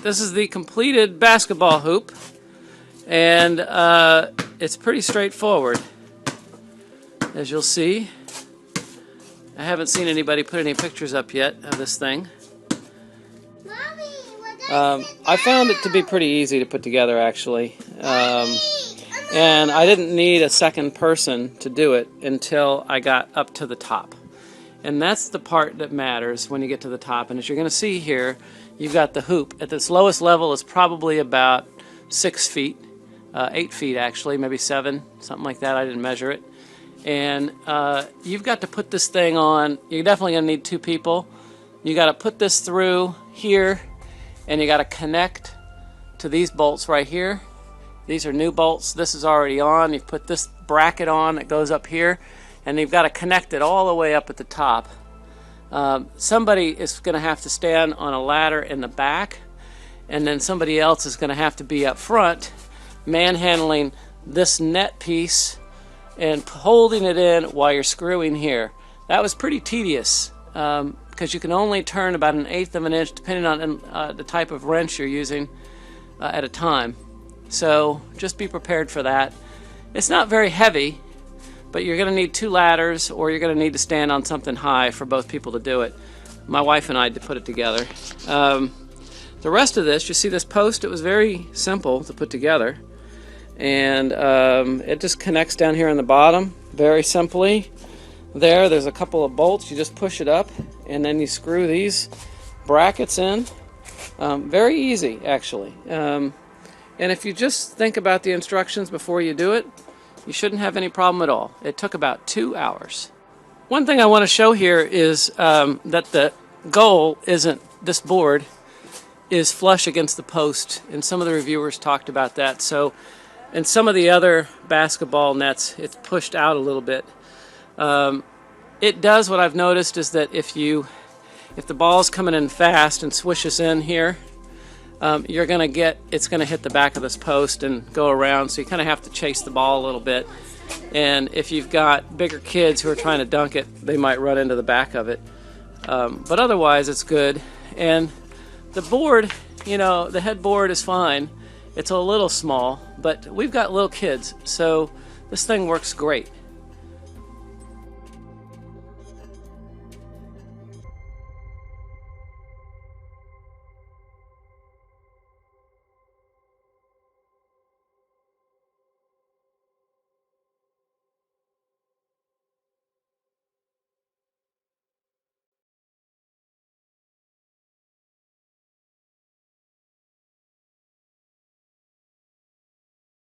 this is the completed basketball hoop, and it's pretty straightforward, as you'll see. I haven't seen anybody put any pictures up yet of this thing. I found it to be pretty easy to put together, actually, and I didn't need a second person to do it until I got up to the top. And that's the part that matters when you get to the top. And as you're going to see here, you've got the hoop. At its lowest level is probably about 6 feet, 8 feet actually, maybe 7, something like that. I didn't measure it. And you've got to put this thing on. You're definitely going to need 2 people. You got to put this through here, and you got to connect to these bolts right here. These are new bolts. This is already on. You've put this bracket on that goes up here, and you've got to connect it all the way up at the top. Somebody is going to have to stand on a ladder in the back, and then somebody else is going to have to be up front manhandling this net piece and holding it in while you're screwing here. That was pretty tedious because you can only turn about 1/8 of an inch depending on the type of wrench you're using at a time. So just be prepared for that. It's not very heavy, but you're going to need 2 ladders, or you're going to need to stand on something high for both people to do it. My wife and I did put it together. The rest of this, you see this post, it was very simple to put together. And it just connects down here on the bottom very simply. There's a couple of bolts. You just push it up, and then you screw these brackets in. Very easy, actually. And if you just think about the instructions before you do it, you shouldn't have any problem at all. It took about 2 hours. One thing I want to show here is that the goal isn't, this board is flush against the post, and some of the reviewers talked about that. So in some of the other basketball nets, it's pushed out a little bit. It does, what I've noticed is that if the ball's coming in fast and swishes in here, it's going to hit the back of this post and go around, so you kind of have to chase the ball a little bit. And if you've got bigger kids who are trying to dunk it, they might run into the back of it. But otherwise, it's good. And the board, the headboard is fine. It's a little small, but we've got little kids, so this thing works great.